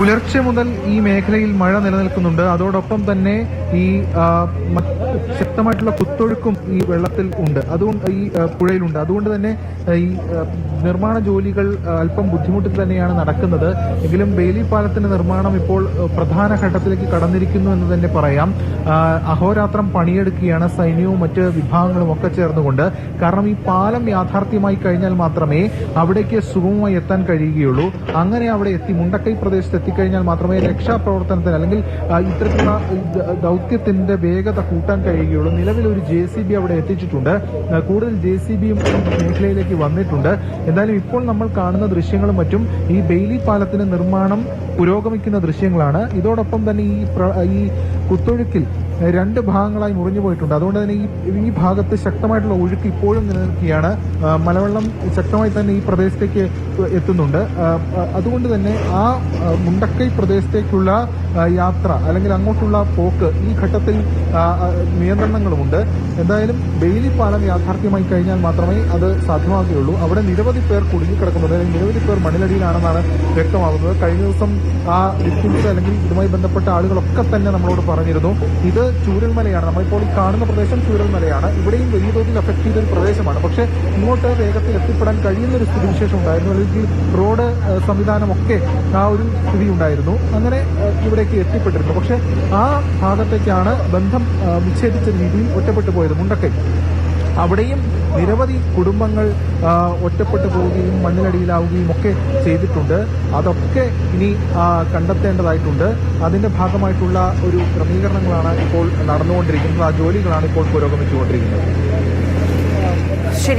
പുലർച്ചെ മുതൽ ഈ മേഖലയിൽ മഴ നിലനിൽക്കുന്നുണ്ട്. അതോടൊപ്പം തന്നെ ഈ ശക്തമായിട്ടുള്ള കുത്തൊഴുക്കും ഈ വെള്ളത്തിൽ ഉണ്ട്. അതുകൊണ്ട് ഈ പുഴയിലുണ്ട്. അതുകൊണ്ട് തന്നെ ഈ നിർമ്മാണ ജോലികൾ അല്പം ബുദ്ധിമുട്ടിൽ തന്നെയാണ് നടക്കുന്നത്. എങ്കിലും ബെയിലി പാലത്തിന്റെ നിർമ്മാണം ഇപ്പോൾ പ്രധാന ഘട്ടത്തിലേക്ക് കടന്നിരിക്കുന്നു എന്ന് തന്നെ പറയാം. അഹോരാത്രം പണിയെടുക്കുകയാണ് സൈന്യവും മറ്റ് വിഭാഗങ്ങളും ഒക്കെ ചേർന്നുകൊണ്ട്. കാരണം ഈ പാലം യാഥാർത്ഥ്യമായി കഴിഞ്ഞാൽ മാത്രമേ അവിടേക്ക് സുഗമമായി എത്താൻ കഴിയുകയുള്ളൂ. അങ്ങനെ അവിടെ എത്തി മുണ്ടക്കൈ പ്രദേശത്ത് എത്തിക്കഴിഞ്ഞാൽ മാത്രമേ രക്ഷാപ്രവർത്തനത്തിന് അല്ലെങ്കിൽ ഇത്തരത്തിലുള്ള ദൌത്യത്തിന്റെ വേഗത കൂട്ടാൻ കഴിയുകയുള്ളൂ. നിലവിൽ ഒരു JCB അവിടെ എത്തിച്ചിട്ടുണ്ട്. കൂടുതൽ JCBയും മേഖലയിലേക്ക് വന്നിട്ടുണ്ട്. എന്തായാലും ഇപ്പോൾ നമ്മൾ കാണുന്ന ദൃശ്യങ്ങളും മറ്റും ഈ ബെയിലി പാലത്തിന്റെ നിർമ്മാണം പുരോഗമിക്കുന്ന ദൃശ്യങ്ങളാണ്. ഇതോടൊപ്പം തന്നെ ഈ കുത്തൊഴുക്കിൽ രണ്ട് ഭാഗങ്ങളായി മുറിഞ്ഞു പോയിട്ടുണ്ട്. അതുകൊണ്ട് തന്നെ ഈ ഭാഗത്ത് ശക്തമായിട്ടുള്ള ഒഴുക്ക് ഇപ്പോഴും നിലനിൽക്കുകയാണ്. മലവെള്ളം ശക്തമായി തന്നെ ഈ പ്രദേശത്തേക്ക് എത്തുന്നുണ്ട്. അതുകൊണ്ട് തന്നെ ആ മുണ്ടക്കൈ പ്രദേശത്തേക്കുള്ള യാത്ര അല്ലെങ്കിൽ അങ്ങോട്ടുള്ള പോക്ക് ഈ ഘട്ടത്തിൽ നിയന്ത്രണങ്ങളുമുണ്ട്. എന്തായാലും ബെയിലി പാലം യാഥാർത്ഥ്യമായി കഴിഞ്ഞാൽ മാത്രമേ അത് സാധ്യമാകുകയുള്ളൂ. അവിടെ നിരവധി പേർ കുടുങ്ങിക്കിടക്കുന്നത് അല്ലെങ്കിൽ നിരവധി പേർ മണ്ണിലടിയിലാണെന്നാണ് വ്യക്തമാകുന്നത്. കഴിഞ്ഞ ദിവസം ആ വിക്ടിംസ് അല്ലെങ്കിൽ ഇതുമായി ബന്ധപ്പെട്ട ആളുകളൊക്കെ തന്നെ നമ്മളോട് പറഞ്ഞിരുന്നു, ഇത് ചൂരൽമലയാണ്, നമ്മളിപ്പോൾ ഈ കാണുന്ന പ്രദേശം ചൂരൽമലയാണ്, ഇവിടെയും വലിയ തോതിൽ അഫക്ട് ചെയ്ത ഒരു പ്രദേശമാണ്. പക്ഷേ ഇങ്ങോട്ട് വേഗത്തിൽ എത്തിപ്പെടാൻ കഴിയുന്ന ഒരു സ്ഥിതിവിശേഷം ഉണ്ടായിരുന്നു. അല്ലെങ്കിൽ റോഡ് സംവിധാനമൊക്കെ ആ ഒരു സ്ഥിതി ഉണ്ടായിരുന്നു. അങ്ങനെ ഇവിടേക്ക് എത്തിപ്പെട്ടിരുന്നു. പക്ഷെ ആ ഭാഗത്തേക്കാണ് ബന്ധം വിച്ഛേദിച്ച രീതിയിൽ ഒറ്റപ്പെട്ടു പോയത് മുണ്ടക്കൈ. അവിടെയും നിരവധി കുടുംബങ്ങൾ ഒറ്റപ്പെട്ടു പോവുകയും മണ്ണിലടിയിലാവുകയും ഒക്കെ ചെയ്തിട്ടുണ്ട്. അതൊക്കെ ഇനി കണ്ടെത്തേണ്ടതായിട്ടുണ്ട്. അതിന്റെ ഭാഗമായിട്ടുള്ള ഒരു ക്രമീകരണങ്ങളാണ് ഇപ്പോൾ നടന്നുകൊണ്ടിരിക്കുന്നത്. ആ ജോലികളാണ് ഇപ്പോൾ പുരോഗമിച്ചുകൊണ്ടിരിക്കുന്നത്. ശരി.